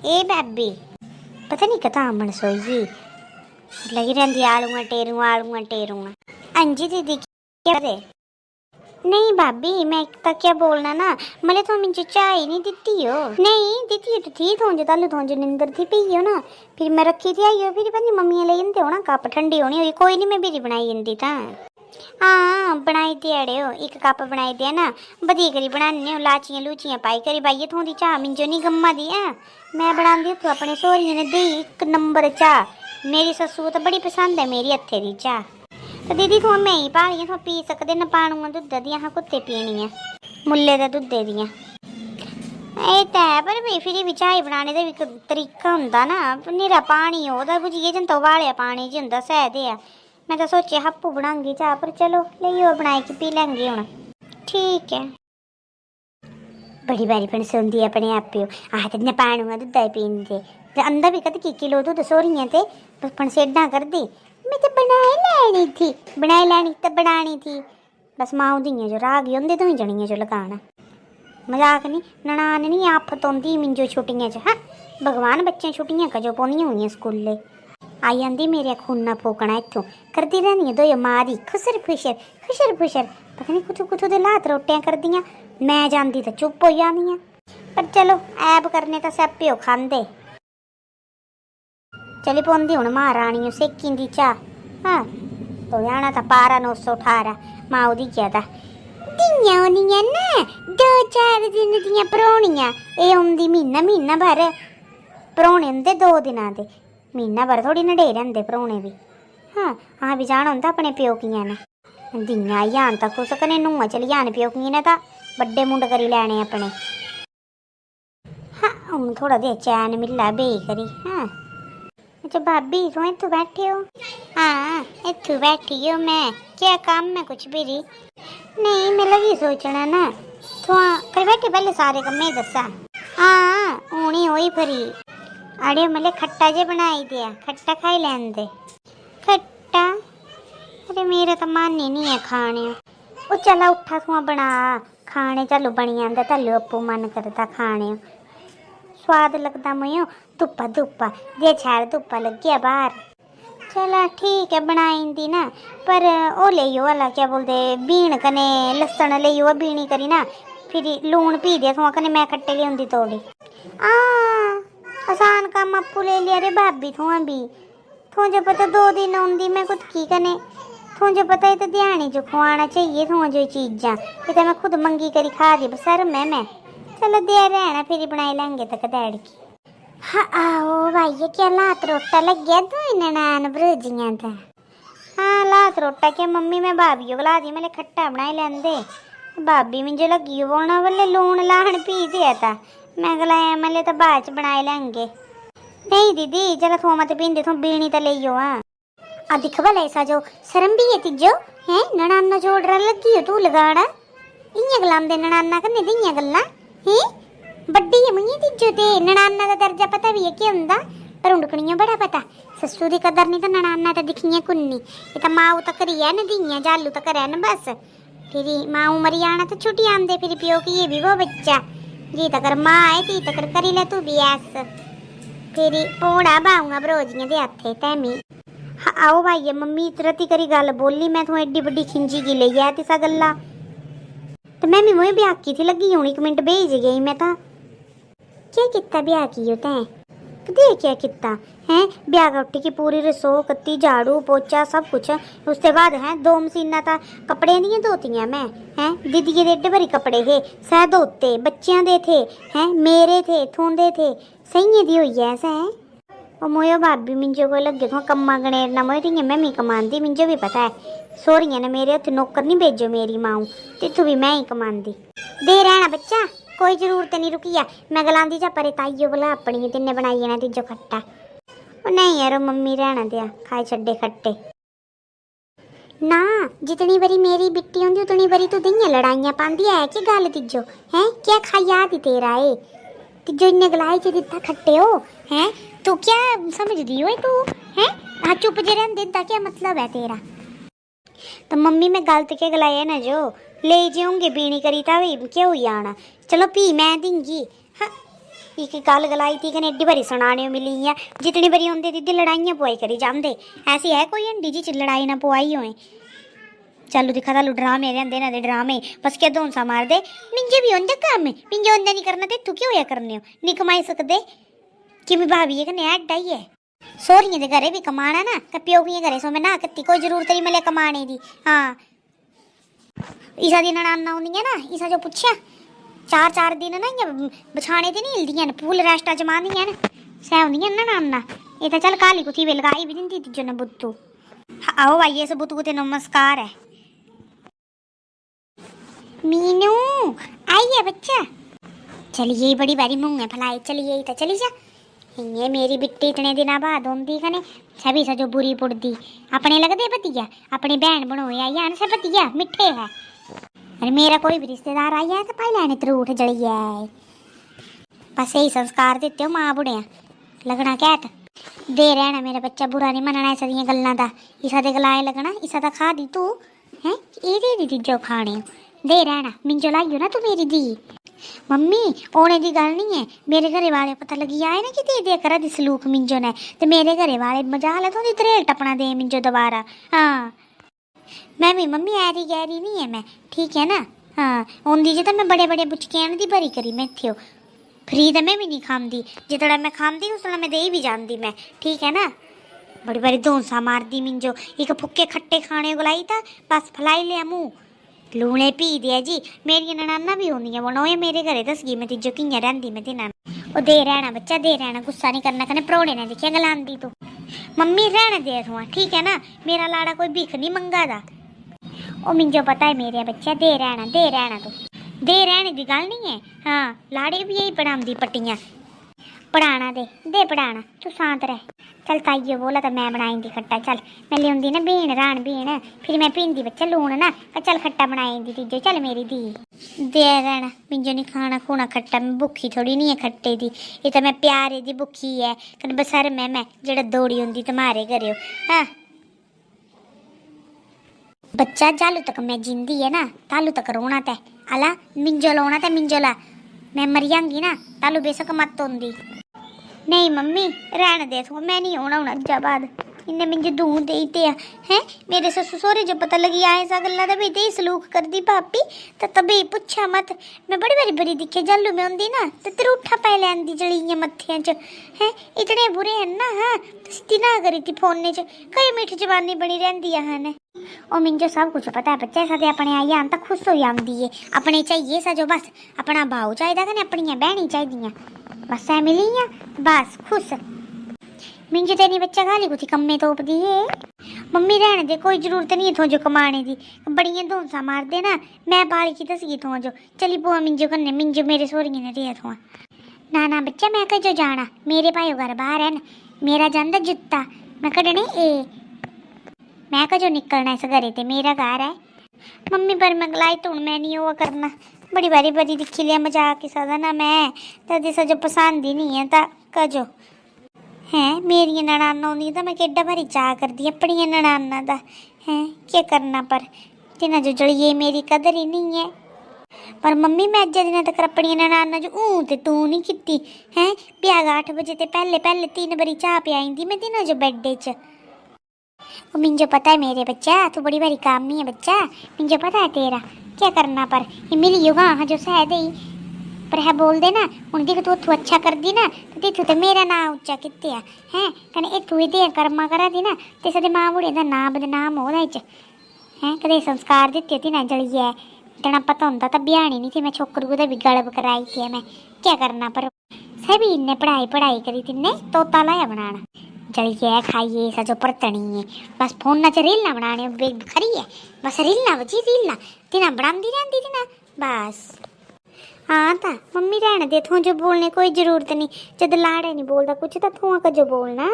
ए भाभी पता नहीं कता अमन सोई लगी रहती आलूआ टेरूआ। अंजी दीदी क्या करे? नहीं भाभी मैं तो क्या बोलना ना मले तो मुझे चाय नहीं दी हो। नहीं दी तो थी थोंजे तालू थोंजे निंदर थी पी हो ना फिर मैं रखी थी आई हो फिर पता मम्मी ले जंदे हो ना कप ठंडी होनी हुई कोई नहीं मैं भी बनाई जंदी था। हाँ बनाई थी अड़े हो एक कप बनाई दिया ना बदी करी बनाने लाचियां लूचियां पाई करी भाई थोड़ी चाह मिंजो नहीं गम्मा दी है मैं बना दी तू अपने सोहरिये ने दी एक नंबर चाह मेरी सस्सू तो बड़ी पसंद है मेरी हथे दी चाह। तो दीदी थोड़ा मैं ही भालियां थोड़ा पी सकते न पाणुआ दुद्ध दियां हाँ कुत्ते पीनी है मुल्ले दे दुद्धे दियां ए तो है पर भाई फिर भी चाय बनाने का भी तरीका होंदा ना नीरा पानी ओहदा बुझिए जन तो उबालिया पानी च होंदा सह दे मैं तो सोचे हप्पू बनाऊंगी चाह पर चलो लियो बनाई के पी लेंगे हुण ठीक है। बड़ी बारी पण सुनदी अपने आप पियो आखते ने पाणुआ दुद्ध पींदे अंदर भी कद की किलो दुद्ध सोहरियां ते पण सेडा कर दी मैं तो बनाई लेनी तो बनानी थी बस माऊ दियां जो राग होंदे तो ही जनियां जो लगाना मजाक नहीं ननान नहीं आफत आती मिंजो छुट्टियां च हाँ भगवान बच्चे छुट्टियां कजो पौनियां हुई स्कूले आई जाती मेरे खूना फोकना इतों करती रहनी दो मारी खुसर फुशर पता नहीं कुथू कुथू दे लात रोटियां कर दियां मैं जाती तो चुप हो जानियां पर चलो ऐब करने तो सैप्पे खांदे चली पौंदी हूँ महारानी सेकी चाह हाँ तो जाना था पारा 918 माऊ दी क्या था दियां होनियां ना 2-4 दिन दियां परौनियां एह् औंदी महीना भर परौने होंदे 2 दिनां दे महीना भर थोड़ी नडेरे होंदे परौने भी हाँ हाँ भी जाना होंदा अपने प्योकियां ने दियां आई जान तां कुस कने नूंहां चली जान प्योकियां ने तां बड्डे मुंड करी लैने अपने हाँ हूँ थोड़ा दे चैन मिला बेही करी हाँ अच्छा भाभी तुम इतू बैठे हो? हाँ इतू बैठी हो मैं क्या काम में कुछ भी रही नहीं मैं लगी सोचना ना थोड़ा फिर बैठे पहले सारे कम्मे दसा हाँ हूँ होई फरी अड़े मले खट्टा जे बनाई दिया खट्टा खाई लैन दे खट्टा अरे मेरा तो मन ही नहीं है खाने वो चला उठा थोड़ा बना खाने चलो बनी आंदा तलो अपू मन करता खाने स्वाद लगता मुझे धुप्पा दे छाड़ धुप्पा लग गया बाहर चला ठीक है बनाई दी ना पर ओ ले वाला क्या बोलते बीन कने लसन ले बीनी करी ना फिर लून पी दिया थोड़ा कने मैं खट्टे ले आंदी तोड़ी आसान काम आपू ले लिया रे भाभी थोड़ा भी थोड़ा पता 2 दिन आंदी मैं कुछ की कने थोड़ा पता है तो ध्यान जो खुआना चाहिए थोड़ा जो चीज़ा ये तो मैं खुद मंगी करी खा दी बसर मैं चलो दे रहना फिर बनाई लेंगे तक डैड की हाँ आओ भाई क्या लात रोटा लग गया तू ननान भरोजियां था हाँ लात रोटा क्या मम्मी मैं भाभी को ला दी मैंने खट्टा बनाई लेंदे भाभी मुझे लगी बोलना बोले लून लाहन पी दिया था मैं गलाया मैंने तो बाद च बनाई लेंगे नहीं दीदी चलो थोड़ा मत पींदे थो बीनी तो ले आ दिख भला ऐसा जो शर्म भी है तिजो है ननाना जोड़ लगी हो तू लगाना इयां गलांदे ननाना कन्ने दियां गल्लां हैं बड्डी है मुझे तिजो ते ननाना का दर्जा पता भी है क्या होंदा पर उंडकनियों बड़ा पता सस्सू दी कदर नहीं तो ननाना तो दिखियां कुन्नी ये तो माऊ तो करी है न दियां जालू तो करे न बस फिर माऊ मरी जाना तो छुट्टी आंदे फिर पियो की ये भी वो बच्चा जी तकर माँ है ती तकर करी ले तू भी ऐस फिर पोड़ा बाऊंगा बरोजियां दे हथे तैमी हाँ आओ भाई मम्मी तरती करी गल बोली मैं थोड़ी एड्डी बड्डी खिंजी की ले गया तिसा गल्ला तो मैं भी मुझे ब्याह की थी लगी हूँ 1 मिनट भेज गई मैं तो क्या कितना ब्याह की हो तैं कदे क्या किता है ब्याह का उठी की पूरी रसो कत्ती झाड़ू पोचा सब कुछ उसके बाद है 2 मशीना था कपड़े दियां धोतियां मैं हैं दीदी के एड्डे भरी कपड़े थे सह धोते बच्चियां दे थे हैं मेरे थे थोंदे थे सही दी हुई है सह और मोयो भाभी मिंजो को लगे थो कम्मा गनेरना मोयो थी मैं भी कमांदी मिंजो भी पता है सोहरिया ने मेरे हथ नौकर नहीं भेजो मेरी माऊ तिथू भी मैं ही कमांदी दे रहना बच्चा कोई जरूरत नहीं रुकिया मैं गलांदी जा परे ताइयो बोला अपनी तिन्ने बनाई जाना तिजो खट्टा नहीं यार मम्मी रहना दिया खाए छड्डे खट्टे ना जितनी बारी मेरी बिट्टी होंदी उतनी बारी तू दियां लड़ाइयां पांदी है कि गल तिजो हैं क्या खाया दी तेरा ए तिजो इन्ने गलाई च दिता खट्टे हो हैं तू क्या समझदी हो तू हैं हाँ चुप जे रहंदे दा क्या मतलब है तेरा तो मम्मी मैं गलत क्या गलाया ना जो ले जाऊंगे बीनी करी था भी क्या हुई आना चलो पी मैं दूंगी हाँ एक गल गलाई थी कने एड्डी बारी सुनाने मिली है, जितनी बारी आंदे दीदी लड़ाइयां पुआई करी जांदे। ऐसी है कोई हंडी जी च लड़ाई ना पुआई होए। चलो दिखा तालू ड्रामे रहंदे ना दे ड्रामे, बस क्या दोनसा मार दे। मिंजे भी होंदा काम, मिंजे होंदा नहीं करना ते तू क्यों होया करने हो, नहीं कमाई सकदे कि मैं भाभी है कने ऐड आई है। सोहरियें दे घरे भी कमाना ना, ते प्यो के घरे सो मैं ना कत्ती कोई जरूरत नहीं मिले कमाने दी। हाँ ईसा दी ननाना होंदियां ना, ईसा जो पुछया 4-4 दिन ना इयां बछाने ते नहीं हिलदियां न, फूल रेस्टा जमांदियां न, सै होंदियां ननाना। ये तो चल काली कुथी वे लगाई भी दिंदी तिजो ने बुत्तू। आओ आइए इस बुत्तू ते नमस्कार है। मीनू आइए बच्चा, चलिए बड़ी बारी मुंह है फलाई, चलिए तो चली जा। ये मेरी बिट्टी इतने दिन बाद होंदी कने सभी सजो बुरी पुड़दी, अपने लगदे भतिया, अपनी बहन बनोए आई आन से भतिया मिठे है। अरे मेरा कोई भी रिश्तेदार आई है तो पाई लैने त्रूठ जली है। बस यही संस्कार दिते हो मां बुढ़िया, लगना कैट दे रहना मेरा बच्चा, बुरा नहीं मनना इस दियां गल्लां दा। इसा दे गलाए लगना, इसा दा खा दी तू हैं, ए दे दी जो खाने दे रहना। मिंजो लाइयो ना तू मेरी दी। मम्मी ओने दी गल नहीं है, मेरे घरे वाले पता लगी आए ना कि दे दे करा दी सलूक मिंजो ने, ते मेरे घरे वाले मजाल है तो त्रेल टपना दे मिंजो दोबारा। हाँ मैं भी मम्मी ऐरी गैरी नहीं है मैं, ठीक है ना। हाँ ओंदी जे तो मैं बड़े बड़े बुचकियां दी भरी करी मैं थियो, फ्री तो मैं भी नहीं खाती, जितना मैं खाती उस मैं दे भी जाती मैं, ठीक है ना। बड़ी बारी दोंसा मारदी मिंजो, एक फुक्के खट्टे खाने गलाई था बस फलाई लिया मुँह, लूने पी दिया जी। मेरी ननाना भी होंदियां बनोए मेरे घरे, दसगी मैं तिजो कियां रहिंदी मैं तिना। ओ दे रहना बच्चा दे रहना, गुस्सा नहीं करना कने प्रोड़े ने दिखिया गलांदी तू। मम्मी रहने दे थुआ, ठीक है ना, मेरा लाड़ा कोई भिख नहीं मंगा दा। ओ मिंजो पता है मेरे बच्चा दे रहना तू, दे रहने दी गल नहीं है। हाँ लाड़े भी यही पढ़ांदी पट्टियां, पढ़ाना दे पढ़ाना, तू शांत रह। चल ताइयो बोला तो मैं बनाई दी खट्टा, चल मैं लिया ना बीन रान बीन, फिर मैं पींदी बच्चा लून ना, चल खट्टा बनाई दी तीजो, चल मेरी दी दे रहना। मिंजो नहीं खाना खूना खट्टा, मैं भुखी थोड़ी नहीं है खट्टे दी, ये तो मैं प्यारे दी भुखी है कन बसर मैं जेड़ा दौड़ी होंदी तुम्हारे घरे हो। हाँ बच्चा जालू तक मैं जिंदी है ना, तालू तक रोना तै अला मिंजो लोना तै मिंजो ला, मैं मर जाऊंगी ना तालू बेशक मत होंदी। नहीं मम्मी रहने दे तू, मैं नहीं होना हूँ अज्जा बाद, इन्हें मिंजो दूं दे हैं। मेरे ससुर सोहरे जो पता लगी आए सा गल्ला दा भी ते सलूक कर दी भाभी, तो तभी पुछा मत। मैं बड़ी बारी दिखे जालू में होंदी ना तो त्रूठा पै लैंदी जलियां मत्थियां च हैं, इतने बुरे हैं ना। हाँ सीधी ना करी थी फोने च, कई मीठी जवानी बनी रहंदी है। और मिंजो सब कुछ पता है बच्चा, सादे अपने आई आन तो खुश हो जाती है, अपने चाहिए सजो बस, अपना भाऊ चाहिए कने अपनियां बहनी चाहिए, बस ऐ मिलियां बस खुश। मिंजो तेरी बच्चा गाली कुछ कम्मे तोप दी है। मम्मी रहने दे, कोई जरूरत नहीं है थो जो कमाने दी, बड़ियां धौंसा मार दे ना, मैं बाली की दसगी थो जो चली बुआ मिंजो कन्ने, मिंजो मेरे सोहरिये ने दिया थो। ना बच्चा मैं कजो जाना, मेरे भाई घर बाहर है ना, मेरा जांदा जुत्ता मैं कड्ढने ए, मैं कजो निकलना इस घरे ते, मेरा घर है। मम्मी पर मैं गलाई तो मैं नहीं हुआ करना, बड़ी बारी दिखी लिया मजाक किसा दा ना, मैं तो सजो पसंद ही नहीं है ता कजो हैं। मेरी ननाना होंदी तो मैं केड्डा भारी चाह करदी अपनी ननाना दा, हैं क्या करना, पर तिन्हां जो जलिए मेरी कदर ही नहीं है। पर मम्मी मैं अज्जे दिन तक अपनी ननाना जो ते तू नहीं कीती हैं, ब्याह 8 बजे ते पहले 3 बारी चाह पियाईंदी मैं तिन्हां जो बेडे च। मिंजो पता है मेरे बच्चा, तू बड़ी बारी कामी है बच्चा, मिंजो पता है तेरा क्या करना, पर ये मिली होगा हाँ जो सह दे पर है बोल दे ना, हूँ देख तू इतू अच्छा कर दी ना तो तिथू तो मेरा नाम उच्चा किते हैं कने इतू ही दे कर्मा करा दी ना ते सदे मां बुढ़े दा नाम बदनाम हो रहा हैं। कदे संस्कार दिते ती ना जलिए, इतना पता होंदा तो ब्याहनी नहीं थी मैं, छोकरू को भी गड़ब कराई थी मैं, क्या करना। पर सभी इन्ने पढ़ाई करी तिन्ने तोता लाया बनाना, जलिए खाइए सजो परतनी है बस, फोन च रीलां बनाने खरी है बस, रीलां बची रीलां तिन्हां बनांदी रहंदी थी ना बस। हाँ था मम्मी रहने दे, थों जो बोलने कोई जरूरत नहीं, जब लाड़े नहीं बोलता कुछ तो थों का जो बोलना,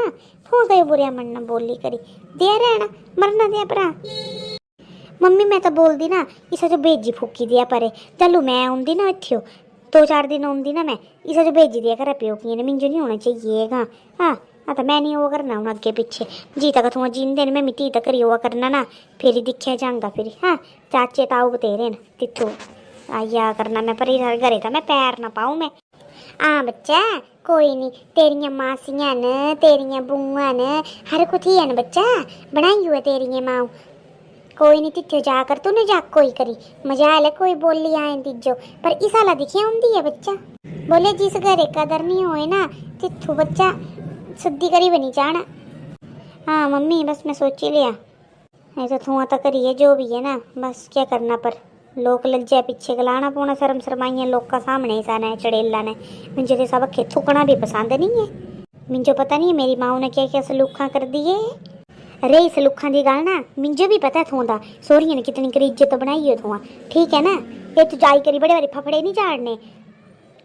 थों का बुरा मनना बोली करी दे रहना, मरना दिया भरा। मम्मी मैं तो बोल दी ना, इसा जो भेजी फूकी दिया परे, चलू मैं आऊँगी ना इत्थों 2-4 दिन आऊँगी ना मैं, इसा जो भेजी दिया घर प्यो की ने, मिंजो नहीं होना चाहिए। हाँ तो मैं नहीं वो करना हूँ अगे पिछे, जी तक थोड़ा जींदे मैं मिट्टी तक ही वो करना ना, फिर ही दिखा जाऊँगा फिर। हाँ चाचे ताऊ बतेरे न तिथों आइया करना मैं, पर घरे था मैं पैर ना पाऊँ मैं। हाँ बच्चा कोई नहीं, तेरियां मासियां न, तेरियां बुआं न, हर कुछ ही है न बच्चा, बनाई हुआ तेरियां माऊ। कोई नहीं तिथे जाकर तू न जा कोई करी मजा आले कोई बोली आए तिजो, पर इस आला दिखिया होंदी है बच्चा। बोले जिस घरे कदर नहीं होए ना तिथू बच्चा सद्दी करी बनी जाना। हाँ मम्मी बस मैं सोच ही लिया, ऐसा धुआं तो करिए जो भी है ना, बस क्या करना, पर लोग लज्जा पीछे गलाना पौना, शर्म शर्माइया लोग का सामने सा ने चड़ेला ने, मुझे तो सब अखे थुकना भी पसंद नहीं है। मुझे पता नहीं है मेरी माँ ने क्या क्या सलूखा कर दिए। अरे इस सलूखा की गल ना मुझे भी पता थों दा, सोहरिया ने कितनी करी इज्जत बनाई है थोआ, ठीक है ना। ये तू जाई करी बड़े बारी फफड़े नहीं झाड़ने,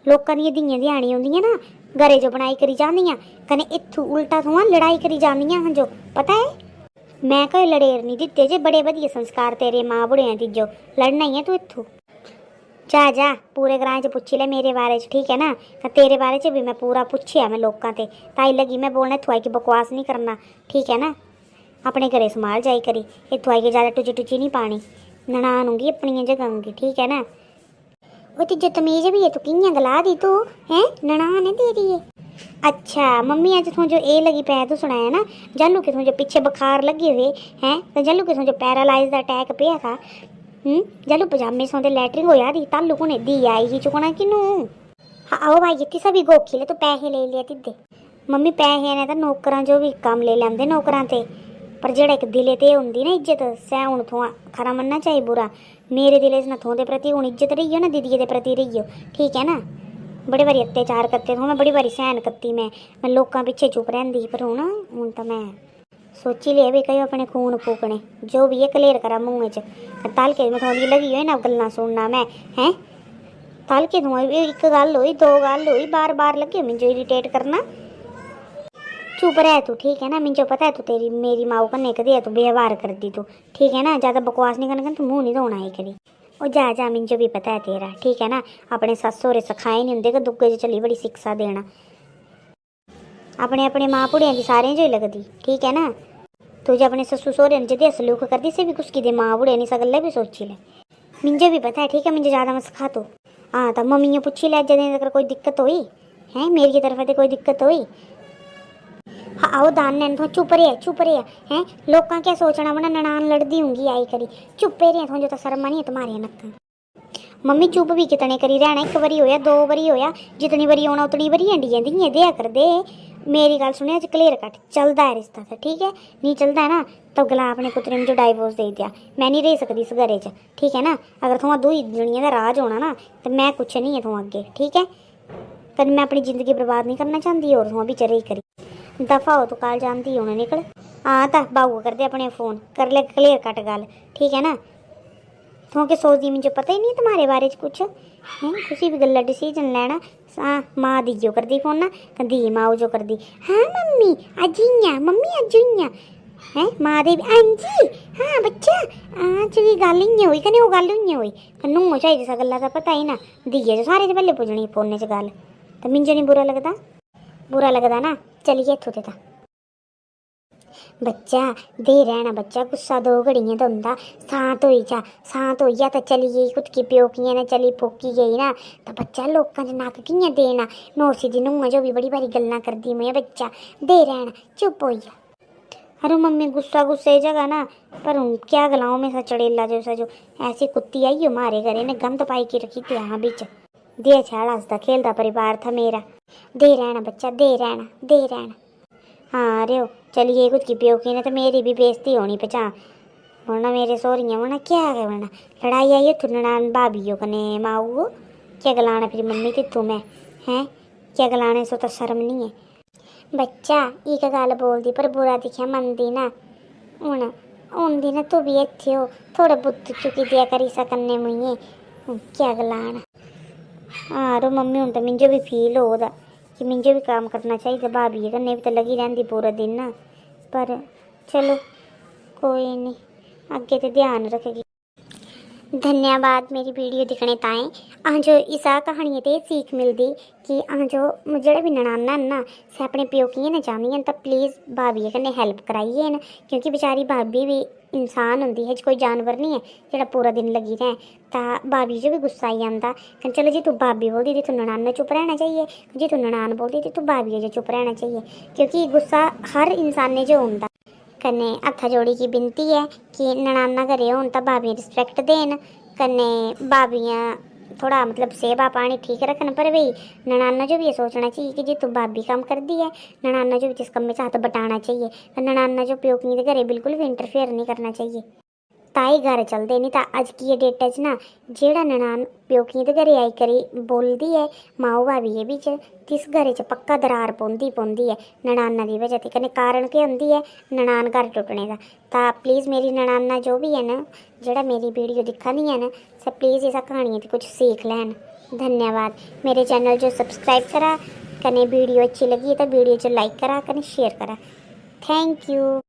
लोगों दी धियां ध्यानी होंदियां ना घरे जो बनाई करी जांदियां, कने इत्थू उल्टा थोआ लड़ाई करी जांदियां जो, पता है। मैं कोई लड़ेर नहीं दिते जे, बड़े वधिया संस्कार तेरे माँ बुढ़िया तिजो, लड़ना ही है तू इत्थू। जा जा पूरे ग्रां च पुच्छी ले मेरे बारे च, ठीक है ना। तेरे बारे च भी मैं पूरा पुछया मैं लोगों ते, ताई लगी मैं बोलने इत्थू आई कि बकवास नहीं करना, ठीक है ना। अपने घरे संभाल जाई करी, इत्थू आई के ज़्यादा टुची टुची नहीं पानी, ननान होंगी अपनी जगह होंगी, ठीक है ना। वो तिजो तमीज भी है, तू कियां गला दी तू हैं, ननान है तेरी है। अच्छा मम्मी अज तुझो ए लगी पै तू सुनाया ना, जल्लू के तुझे पीछे बुखार लगे हुए हैं, तो जल्लू के तुझे पैरालाइज का अटैक पिया था, जल्लू पजामे सौंदे लैटरिंग हो यार तालू कुने दी आई ही चुकना किनू। हाँ आओ भाई जितनी सभी गोखी ले, तो पैसे ले लिया तिदे। मम्मी पैसे ने तो नौकरां जो भी काम ले लेंदे नौकरां ते, पर जेड़ा एक दिले ते होंदी ना इज्जत, सै हुण थोआ खरा मनना चाहिए बुरा, मेरे दिले च ना थोंदे प्रति हुण इज्जत रही हो ना दीदी के प्रति रही हो, ठीक है ना। बड़े बारी अत्याचार करते थे मैं, बड़ी बारी सहन करती मैं लोगों पिछे चुप रही, पर हूँ तो मैं सोची लिया भी कहीं अपने खून फूकने जो भी है कलेर करा मुँह च, तल के मैं थोड़ी लगी हुई ना गल्लां सुनना मैं हैं, तल के थोड़ा एक गल हुई दो गल हुई बार बार लगे मुझे इरीटेट करना। चुप रह तू ठीक है ना, मुझे पता है तू तेरी मेरी माँ कन्ने कदे तू व्यवहार कर दी तू, ठीक है ना। ज़्यादा बकवास नहीं करना, तू मुँह नहीं धोना है करी, और जा जा मुझे भी पता है तेरा, ठीक है ना। अपने सस सौरे सखाए नहीं होंगे कि दुगे चली बड़ी शिक्षा देना, अपने अपने माँ बुढ़िया की सारे जो ही लगती, ठीक है ना। तुझे अपने ससु सौरे जदे सलूक करती से भी कुछ की दे माँ बुढ़िया नहीं सगल भी सोची ले, मुझे भी पता है ठीक है, मुझे ज़्यादा मत सिखा तो। हाँ तो मम्मी पूछी ले जद तक कोई दिक्कत हुई है मेरी की तरफ से कोई दिक्कत हुई। हाँ आओ दान ने तो चुप रहे हैं, लोग क्या सोचना वरना ननान लड़दी होंगी आई करी, चुप रहे थो जो तो शर्म नहीं है तुम्हारे नक्का। मम्मी चुप भी कितने करी रहना, एक बारी होया दो बारी होया, जितनी बारी आना उतनी बारी हंडी जाती दिया कर दे। मेरी गल सुने अच क्लियर कट चलता है रिश्ता से, ठीक है नहीं चलता है ना तो गला अपने पुत्र ने जो डाइवोर्स दे दिया, मैं नहीं रही सकती इस घरे च, ठीक है ना। अगर थोड़ा दो ही दुनिया का राज होना ना तो मैं कुछ नहीं है थोड़ा अगे, ठीक है। कभी मैं अपनी जिंदगी बर्बाद नहीं करना चाहती, और थोड़ा भी चरे ही करी दफा हो तो कल जानती होने निकल। हाँ तो बाबू कर दे अपने फ़ोन कर ले क्लियर कट गल, ठीक है ना। तो के सोचती मुझे पता ही नहीं तुम्हारे बारे च कुछ हैं, किसी भी गल्ला डिसीजन लेना। हाँ माँ दी जो कर दी फोन ना कदी माँ जो कर दी, हाँ मम्मी अज मम्मी अज हैं माँ दे हाँ जी हाँ बच्चा अज भी गल इं हुई कने वो गल इं हुई, नूंह चाहिए जिस गल्ला का पता ही ना दिए जो सारे पहले पुजनी फोने च गल, तो मिंजो नहीं बुरा लगता ना। चलिए इत्थों ते बच्चा दे रहना बच्चा, गुस्सा दो घड़ियां तो होंदा, शांत हो जा तो चली गई खुद की प्योकियां ने चली फोकी गई ना, तो बच्चा लोगों के नक कियां देना, नौसी दी नूंह जो भी बड़ी बारी गल्लां करदी मैं बच्चा दे रहना चुप हो जा। अरे मम्मी गुस्से जगह ना, पर क्या गलाऊं मैं सा चड़ेला जैसा जो ऐसी कुत्ती आई हो मारे घरे ने गंद पाई की रखी थी यहाँ बीच, दे छाड़ा हंसता खेलता परिवार था मेरा, दे रहना बच्चा दे रहना। हाँ अरे चलिए खुद की प्योकी ने तो मेरी भी बेइज्जती होनी पचा, वरना मेरे सोहरियाँ वरना क्या है वरना लड़ाई आई है तू ननान भाभी कने माऊ क्या गलाना फिर मम्मी कि तू मैं हैं क्या गलाने सो तो शर्म नहीं है। बच्चा एक गल बोलती पर बुरा दिखा मनती ना, हूँ आँदी ना तू भी इत्थे हो थोड़ा बुत चुकी दिया करी सकने मुझे क्या गलाना। हाँ रो मम्मी हूँ तो मुझे भी फील होदा कि मुझे भी काम करना चाहिए, भाभी कन्नै भी तो लगी रहती पूरा दिन ना, पर चलो कोई नहीं अगे तो ध्यान रखेगी। धन्यवाद मेरी वीडियो दिखने ताएं। अं जो इस कहानी ते सीख मिलती कि अं जो जेह्ड़े भी ननाना ना से अपने प्योकियां ने चाहदियां तो प्लीज़ भाभी कन्नै हेल्प कराइए न, क्योंकि बेचारी भाभी भी इंसान होंदी है, कोई जानवर नहीं है जेड़ा पूरा दिन लगी रहे। तो भाभी जो भी गुस्सा आई जाता कहीं चलो जी तू भाभी बोलती थी तू ननान ने चुप रहना चाहिए, जी तू ननान बोलती थी तू भाभी जो चुप रहना चाहिए, क्योंकि गुस्सा हर इंसान ने जो होंदा। कन्ने हत्था जोड़ी की बिनती है कि ननाना घरे होन तां भाभी रिस्पैक्ट देन, कन्ने भाभियाँ थोड़ा मतलब सेवा पानी ठीक रखन, पर भाई ननाना जो भी ये सोचना चाहिए कि जी तू भाभी काम कर दी है, ननाना जो भी जिस कम में हाथ बटाना चाहिए, ननाना जो प्योकनी के घरे बिल्कुल भी इंटरफेयर नहीं करना चाहिए, ताई घर चलते नहीं। तो अज की ये डेट च ना जेड़ा ननान प्योकियें दे घरे आई करी बोलती है माओ भाभी ये भी तिस घरे च पक्का दरार पौंदी है ननाना की वजह से। कन्नै कारण केह् होंदी है ननान घर टुटने का। तो प्लीज़ मेरी ननाना जो भी है ना जेड़ा मेरी वीडियो दिक्खा दी है ना सब प्लीज़ इस कहानियों से कुछ सीख लैन। धन्यवाद। मेरे चैनल जो सब्सक्राइब करा, कन्नै वीडियो अच्छी लगी तो वीडियो जो लाइक करा, कन्नै शेयर करा। Thank you.